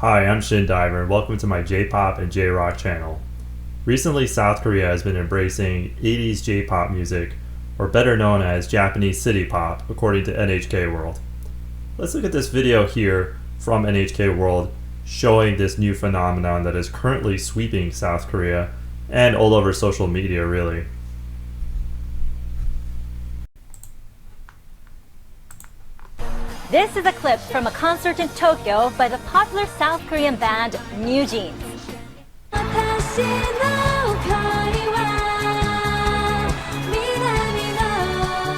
Hi, I'm Shin Diver, and welcome to my J-pop and J-rock channel. Recently, South Korea has been embracing 80s J-pop music, or better known as Japanese city pop, according to NHK World. Let's look at this video here from NHK World showing this new phenomenon that is currently sweeping South Korea and all over social media, really. This is a clip from a concert in Tokyo by the popular South Korean band New Jeans.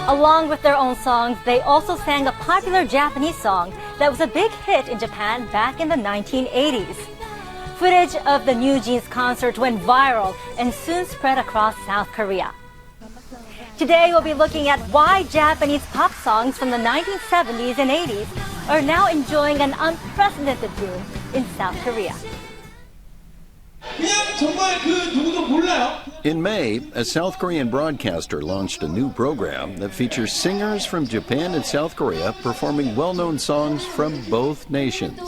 Along with their own songs, they also sang a popular Japanese song that was a big hit in Japan back in the 1980s. Footage of the New Jeans concert went viral and soon spread across South Korea. Today we'll be looking at why Japanese pop songs from the 1970s and 80s are now enjoying an unprecedented boom in South Korea. In May, a South Korean broadcaster launched a new program that features singers from Japan and South Korea performing well-known songs from both nations.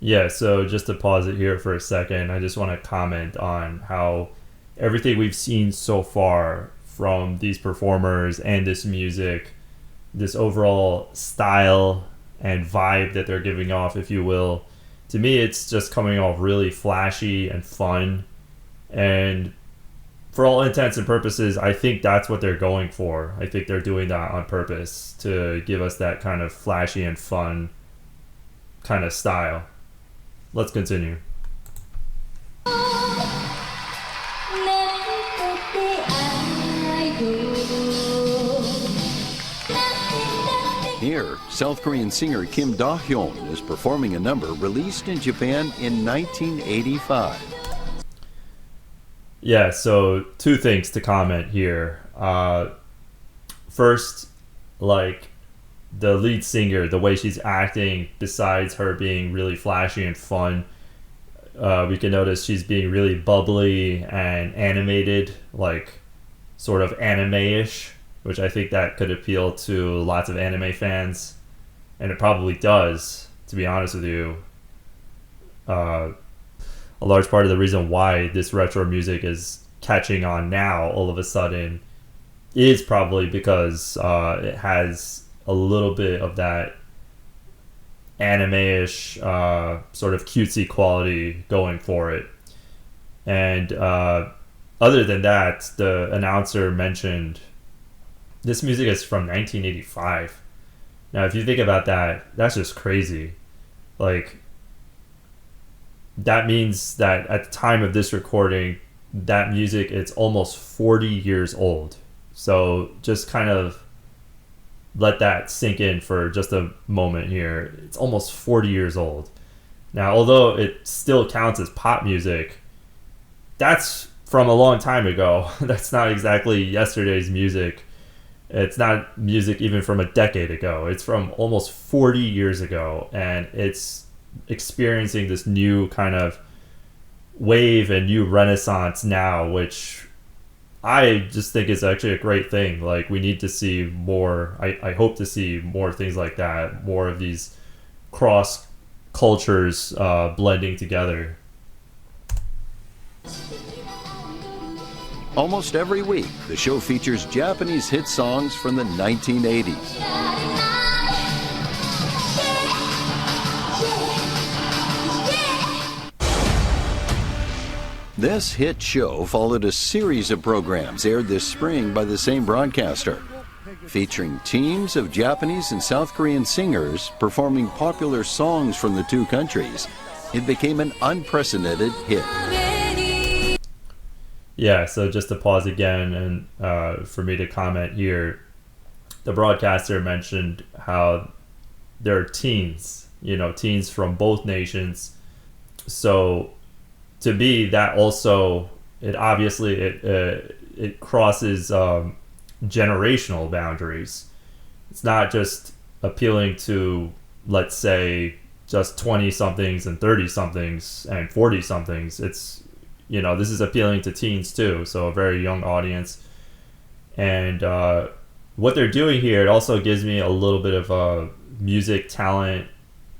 Yeah, so just to pause it here for a second, I just want to comment on how everything we've seen so far from these performers and this music, this overall style and vibe that they're giving off, if you will, to me it's just coming off really flashy and fun. And for all intents and purposes, I think that's what they're going for. I think they're doing that on purpose to give us that kind of flashy and fun kind of style. Let's continue. Here, South Korean singer Kim Da-hyun is performing a number released in Japan in 1985. Yeah, so two things to comment here. First, like the lead singer, the way she's acting, besides her being really flashy and fun, we can notice she's being really bubbly and animated, like sort of anime-ish, which I think that could appeal to lots of anime fans, and it probably does, to be honest with you. A large part of the reason why this retro music is catching on now all of a sudden is probably because it has a little bit of that anime-ish sort of cutesy quality going for it. And other than that, the announcer mentioned this music is from 1985. Now, if you think about that, that's just crazy. Like, that means that at the time of this recording, that music, it's almost 40 years old. So just kind of let that sink in for just a moment here. It's almost 40 years old. Now, although it still counts as pop music, that's from a long time ago. That's not exactly yesterday's music. It's not music even from a decade ago. It's from almost 40 years ago, and it's experiencing this new kind of wave and new renaissance now, which I just think is actually a great thing. Like, we need to see more. I hope to see more things like that, more of these cross cultures blending together. Almost every week, the show features Japanese hit songs from the 1980s. This hit show followed a series of programs aired this spring by the same broadcaster, featuring teams of Japanese and South Korean singers performing popular songs from the two countries. It became an unprecedented hit. Yeah, so just to pause again and for me to comment here, the broadcaster mentioned how there are teens, teens from both nations. So to me, that also, it obviously, it crosses generational boundaries. It's not just appealing to, let's say, just 20-somethings and 30-somethings and 40-somethings. It's, this is appealing to teens too, so a very young audience. And what they're doing here, it also gives me a little bit of a music talent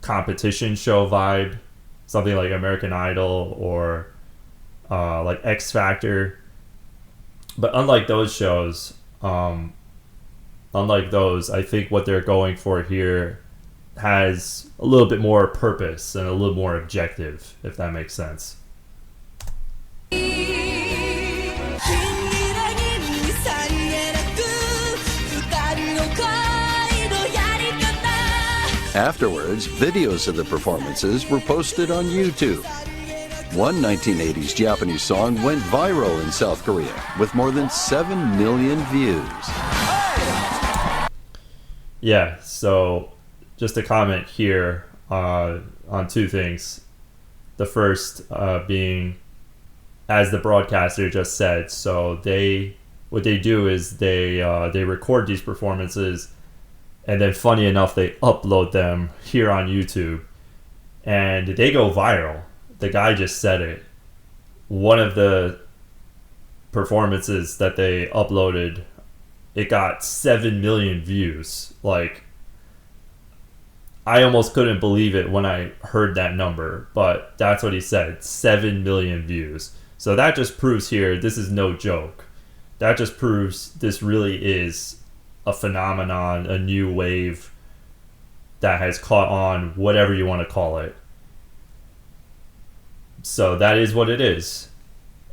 competition show vibe, something like American Idol or like X Factor. But unlike those shows, I think what they're going for here has a little bit more purpose and a little more objective, if that makes sense. Afterwards, videos of the performances were posted on YouTube. One 1980s Japanese song went viral in South Korea with more than 7 million views. Yeah, so just a comment here on two things. The first being, as the broadcaster just said, so what they do is they record these performances, and then funny enough, they upload them here on YouTube, and they go viral. The guy just said it. One of the performances that they uploaded, it got 7 million views. Like, I almost couldn't believe it when I heard that number, but that's what he said, 7 million views. So that just proves here, this is no joke. That just proves this really is a phenomenon, a new wave that has caught on, whatever you want to call it. So that is what it is.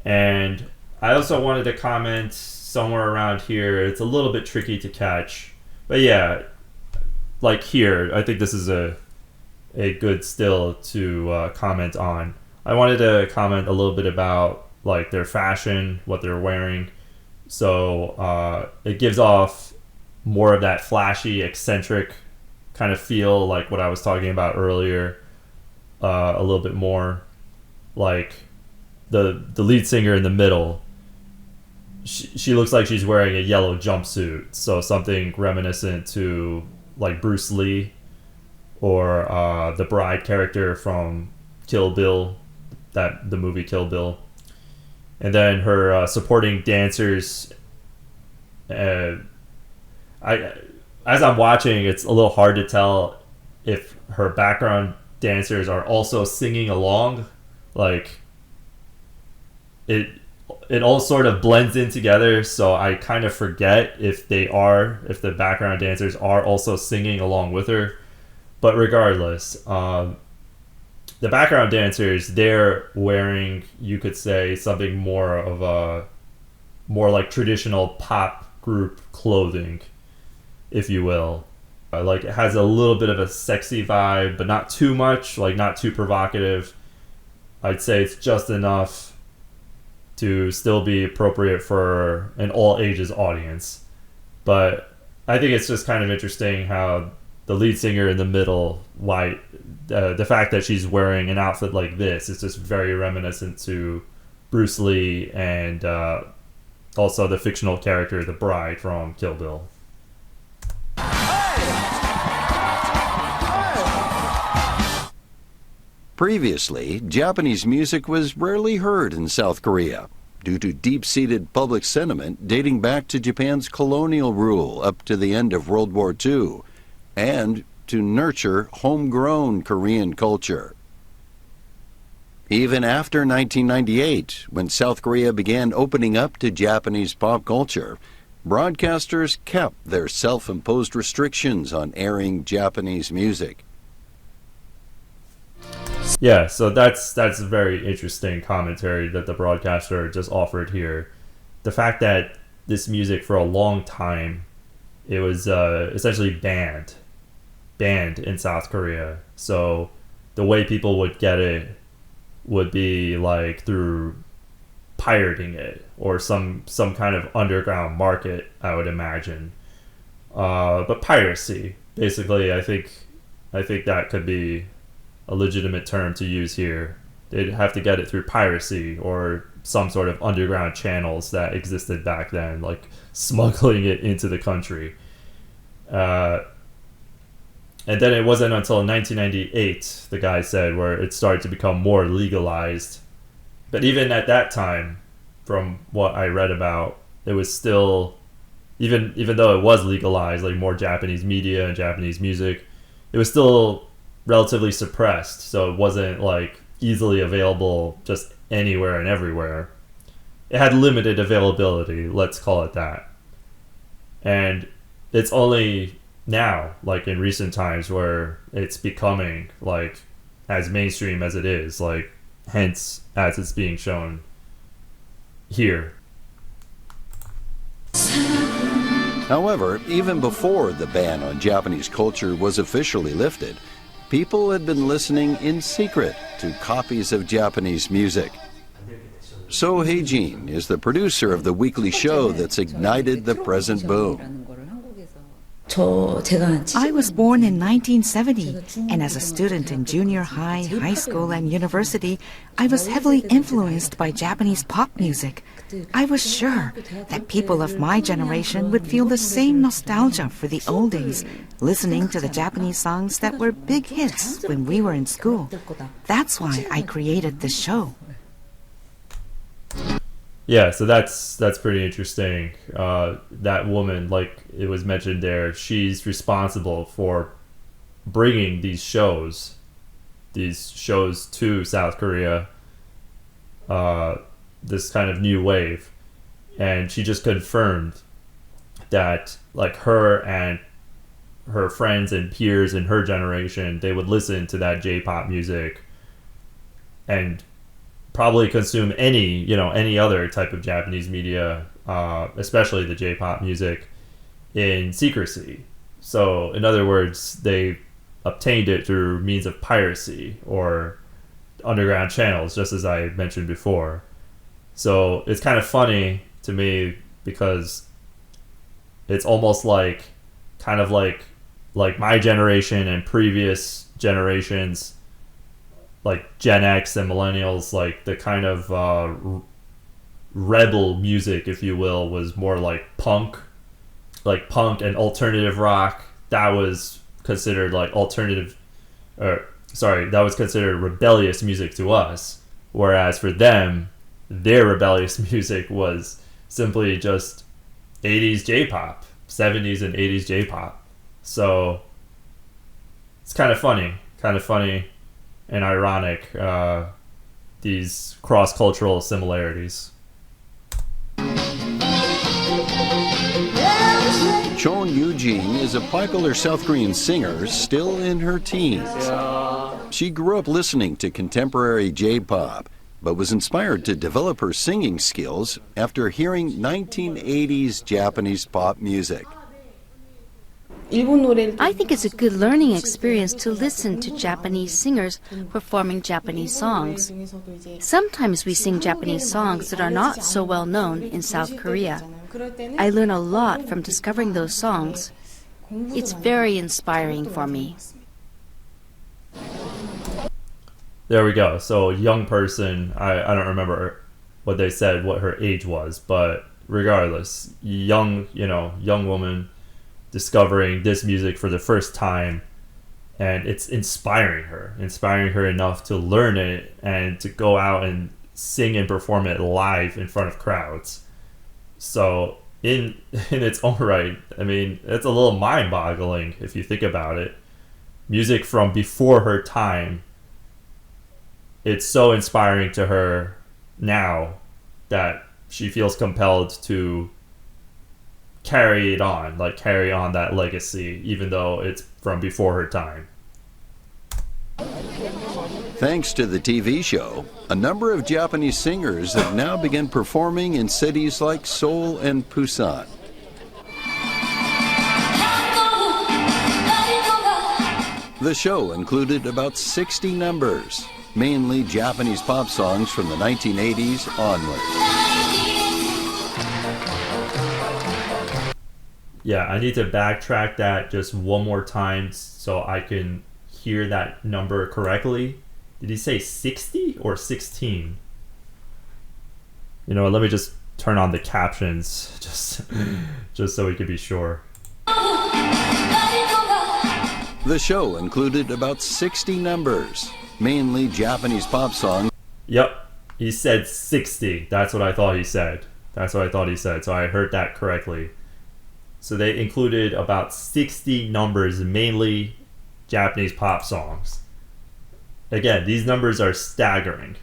And I also wanted to comment somewhere around here. It's a little bit tricky to catch. But yeah, like here, I think this is a good still to comment on. I wanted to comment a little bit about like their fashion, what they're wearing. So it gives off more of that flashy, eccentric kind of feel, like what I was talking about earlier, a little bit more. Like the lead singer in the middle, she looks like she's wearing a yellow jumpsuit, so something reminiscent to like Bruce Lee or the bride character from Kill Bill, the movie Kill Bill. And then her supporting dancers, as I'm watching, it's a little hard to tell if her background dancers are also singing along. Like, it all sort of blends in together, so I kind of forget if the background dancers are also singing along with her. But regardless, the background dancers, they're wearing, you could say, something more like traditional pop group clothing, if you will. Like, it has a little bit of a sexy vibe, but not too much, like not too provocative. I'd say it's just enough to still be appropriate for an all ages audience. But I think it's just kind of interesting how the lead singer in the middle, the fact that she's wearing an outfit like this is just very reminiscent to Bruce Lee and also the fictional character, the bride from Kill Bill. Previously, Japanese music was rarely heard in South Korea due to deep-seated public sentiment dating back to Japan's colonial rule up to the end of World War II, and to nurture homegrown Korean culture. Even after 1998, when South Korea began opening up to Japanese pop culture, broadcasters kept their self-imposed restrictions on airing Japanese music. Yeah, so that's a very interesting commentary that the broadcaster just offered here. The fact that this music for a long time, it was essentially banned in South Korea. So the way people would get it would be like through pirating it or some kind of underground market, I would imagine. But piracy, basically, I think that could be a legitimate term to use here. They'd have to get it through piracy or some sort of underground channels that existed back then, like smuggling it into the country. And then it wasn't until 1998, the guy said, where it started to become more legalized. But even at that time, from what I read about, it was still even though it was legalized, like more Japanese media and Japanese music, it was still relatively suppressed. So it wasn't like easily available just anywhere and everywhere. It had limited availability, let's call it that. And it's only now, like in recent times, where it's becoming like as mainstream as it is, like hence as it's being shown here. However, even before the ban on Japanese culture was officially lifted, people had been listening in secret to copies of Japanese music. So Heijin is the producer of the weekly show that's ignited the present boom. I was born in 1970, and as a student in junior high, high school, and university, I was heavily influenced by Japanese pop music. I was sure that people of my generation would feel the same nostalgia for the old days, listening to the Japanese songs that were big hits when we were in school. That's why I created this show. Yeah, so that's pretty interesting. That woman, like it was mentioned there, she's responsible for bringing these shows to South Korea, this kind of new wave. And she just confirmed that like her and her friends and peers in her generation, they would listen to that J-pop music and probably consume any other type of Japanese media, especially the J-pop music, in secrecy. So in other words, they obtained it through means of piracy or underground channels, just as I mentioned before. So it's kind of funny to me because it's almost like kind of like my generation and previous generations, like Gen X and millennials, like the kind of rebel music, if you will, was more like punk and alternative rock. That was considered like that was considered rebellious music to us. Whereas for them, their rebellious music was simply just 80s J-pop, 70s and 80s J-pop. So it's kind of funny and ironic, these cross-cultural similarities. Chon Yoo-jin is a popular South Korean singer still in her teens. She grew up listening to contemporary J-pop, but was inspired to develop her singing skills after hearing 1980s Japanese pop music. I think it's a good learning experience to listen to Japanese singers performing Japanese songs. Sometimes we sing Japanese songs that are not so well known in South Korea. I learn a lot from discovering those songs. It's very inspiring for me. There we go. So young person, I don't remember what they said, what her age was, but regardless, young woman discovering this music for the first time, and it's inspiring her enough to learn it and to go out and sing and perform it live in front of crowds. So in its own right, I mean, it's a little mind-boggling if you think about it. Music from before her time, it's so inspiring to her now that she feels compelled to carry on that legacy, even though it's from before her time. Thanks to the TV show, a number of Japanese singers have now begun performing in cities like Seoul and Busan. The show included about 60 numbers, mainly Japanese pop songs from the 1980s onward. Yeah, I need to backtrack that just one more time so I can hear that number correctly. Did he say 60 or 16? Let me just turn on the captions just so we can be sure. The show included about 60 numbers, mainly Japanese pop songs. Yep, he said 60. That's what I thought he said. So I heard that correctly. So they included about 60 numbers, mainly Japanese pop songs. Again, these numbers are staggering.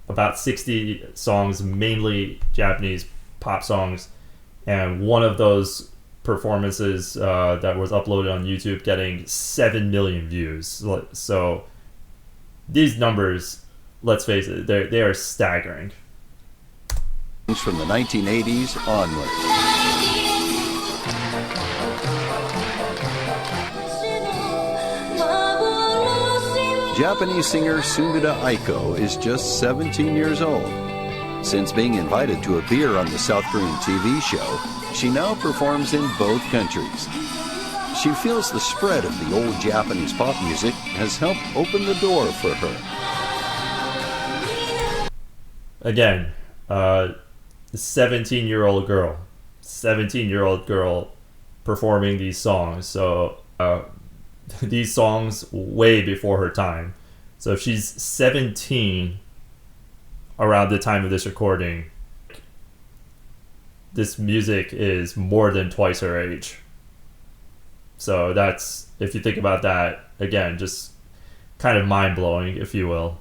About 60 songs, mainly Japanese pop songs, and one of those performances that was uploaded on YouTube getting 7 million views. So these numbers, let's face it, they are staggering. From the 1980s onward. Japanese singer Sumida Aiko is just 17 years old. Since being invited to appear on the South Korean TV show, she now performs in both countries. She feels the spread of the old Japanese pop music has helped open the door for her. Again, 17-year-old girl performing these songs. So these songs way before her time. So if she's 17 around the time of this recording, this music is more than twice her age. So that's, if you think about that, again, just kind of mind-blowing, if you will.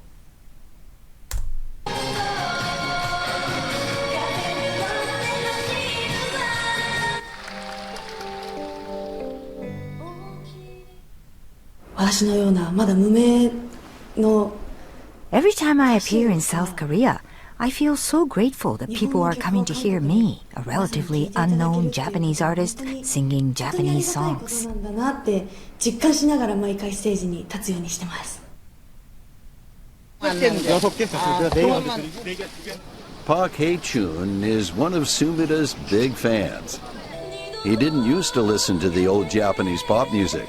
Every time I appear in South Korea, I feel so grateful that people are coming to hear me, a relatively unknown Japanese artist, singing Japanese songs. Park Hae-chun is one of Sumida's big fans. He didn't used to listen to the old Japanese pop music,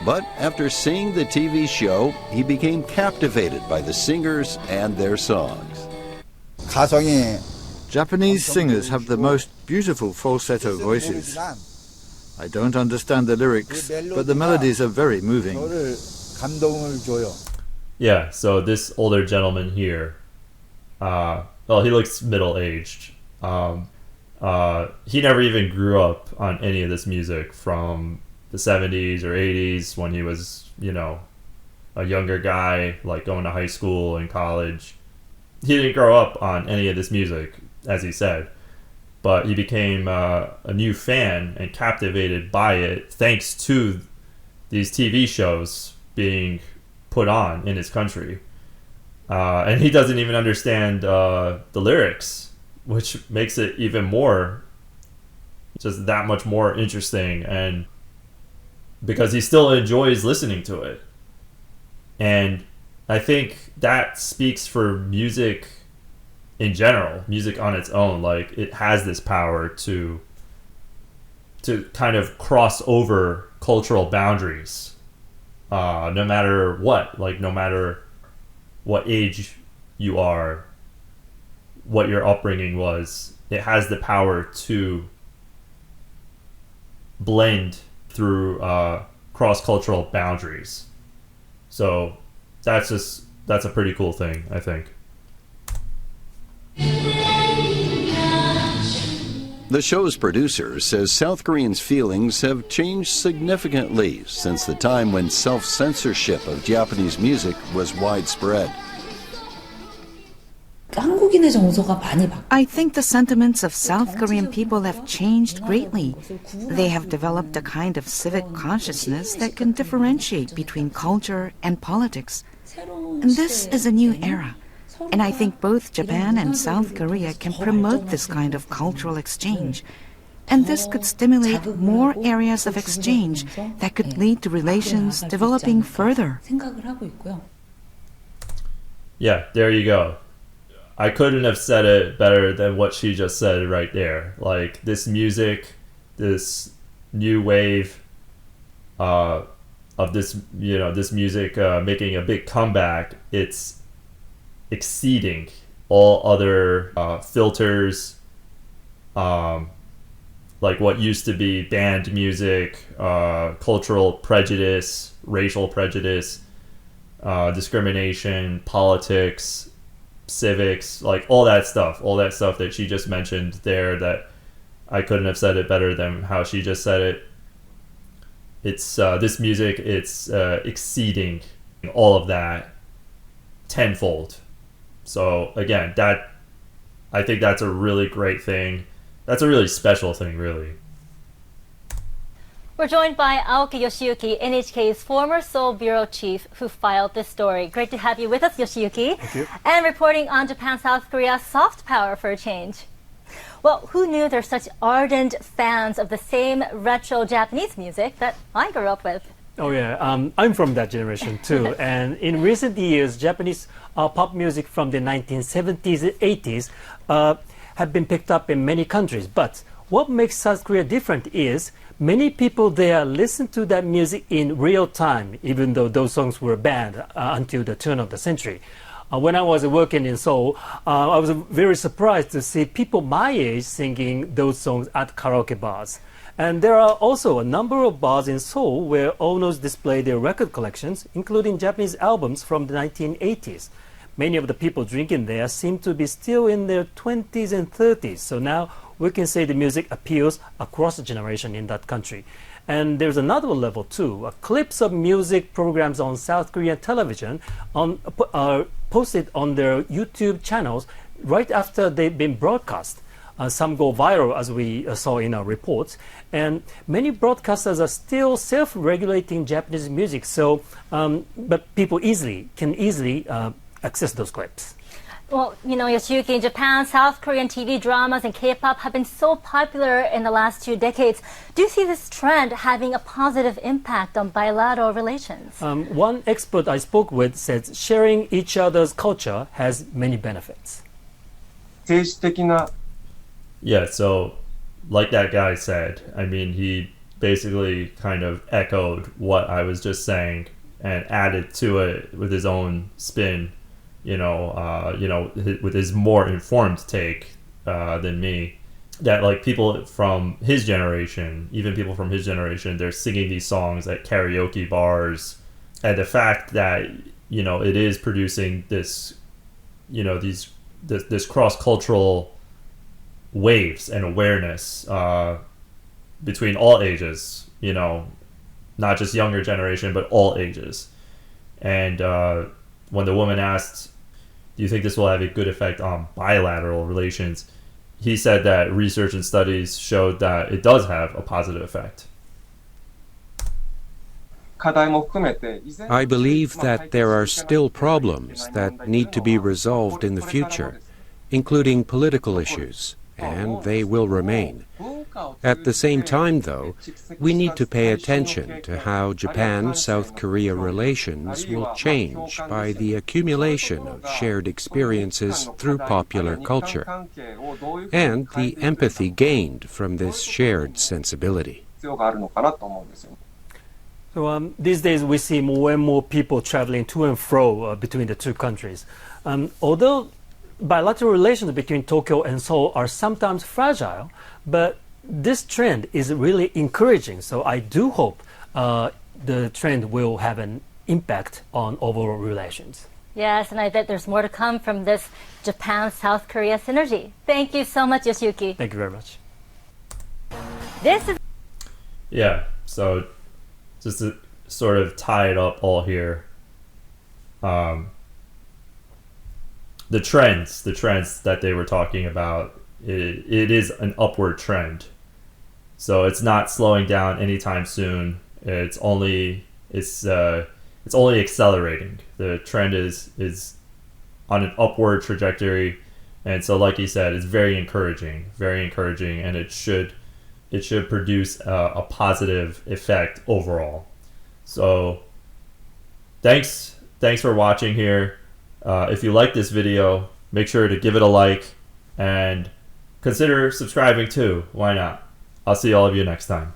but after seeing the TV show, he became captivated by the singers and their songs. Japanese singers have the most beautiful falsetto voices. I don't understand the lyrics, but the melodies are very moving. Yeah, so this older gentleman here, well, he looks middle-aged. He never even grew up on any of this music from the 70s or 80s when he was, a younger guy, like going to high school and college. He didn't grow up on any of this music, as he said, but he became a new fan and captivated by it thanks to these TV shows being put on in his country. And he doesn't even understand the lyrics, which makes it even more, just that much more interesting, and because he still enjoys listening to it. And I think that speaks for music in general, music on its own. Like, it has this power to kind of cross over cultural boundaries, no matter what, like no matter what age you are, what your upbringing was. It has the power to blend through cross-cultural boundaries. So that's a pretty cool thing, I think. The show's producer says South Koreans' feelings have changed significantly since the time when self-censorship of Japanese music was widespread. I think the sentiments of South Korean people have changed greatly. They have developed a kind of civic consciousness that can differentiate between culture and politics. And this is a new era. And I think both Japan and South Korea can promote this kind of cultural exchange. And this could stimulate more areas of exchange that could lead to relations developing further. Yeah, there you go. I couldn't have said it better than what she just said right there. Like, this music, this new wave of this, this music making a big comeback, it's exceeding all other filters, like what used to be banned music, cultural prejudice, racial prejudice, discrimination, politics, civics, like all that stuff that she just mentioned there, that I couldn't have said it better than how she just said it. It's this music, it's exceeding all of that tenfold. So again, I think that's a really great thing. That's a really special thing, really. We're joined by Aoki Yoshiyuki, NHK's former Seoul bureau chief, who filed this story. Great to have you with us, Yoshiyuki. Thank you. And reporting on Japan-South Korea soft power for a change. Well, who knew there's such ardent fans of the same retro Japanese music that I grew up with? Oh yeah, I'm from that generation too. And in recent years, Japanese pop music from the 1970s and 80s have been picked up in many countries. But what makes South Korea different is many people there listen to that music in real time, even though those songs were banned until the turn of the century. When I was working in Seoul, I was very surprised to see people my age singing those songs at karaoke bars. And there are also a number of bars in Seoul where owners display their record collections, including Japanese albums from the 1980s. Many of the people drinking there seem to be still in their 20s and 30s, so now we can say the music appeals across the generation in that country. And there's another level too. Clips of music programs on South Korean television are posted on their YouTube channels right after they've been broadcast. Some go viral, as we saw in our reports. And many broadcasters are still self-regulating Japanese music, so but people can easily access those clips. Well, you know, Yoshiyuki, in Japan, South Korean TV dramas and K-pop have been so popular in the last 2 decades. Do you see this trend having a positive impact on bilateral relations? One expert I spoke with said sharing each other's culture has many benefits. Yeah, so like that guy said, I mean, he basically kind of echoed what I was just saying and added to it with his own spin. With his more informed take than me, that like people from his generation, even people from his generation, they're singing these songs at karaoke bars, and the fact that it is producing this, this cross-cultural waves and awareness between all ages, not just younger generation but all ages. And when the woman asked, do you think this will have a good effect on bilateral relations? He said that research and studies showed that it does have a positive effect. I believe that there are still problems that need to be resolved in the future, including political issues, and they will remain. At the same time, though, we need to pay attention to how Japan-South Korea relations will change by the accumulation of shared experiences through popular culture, and the empathy gained from this shared sensibility. So these days we see more and more people traveling to and fro between the two countries. Although bilateral relations between Tokyo and Seoul are sometimes fragile, but this trend is really encouraging. So I do hope the trend will have an impact on overall relations. Yes, and I bet there's more to come from this Japan-South Korea synergy. Thank you so much, Yoshiyuki. Thank you very much. This is... Yeah, so just to sort of tie it up all here, the trends that they were talking about, it is an upward trend. So it's not slowing down anytime soon. It's only accelerating. The trend is on an upward trajectory, and so like he said, it's very encouraging, and it should produce a positive effect overall. So thanks for watching here. If you like this video, make sure to give it a like and consider subscribing too. Why not? I'll see all of you next time.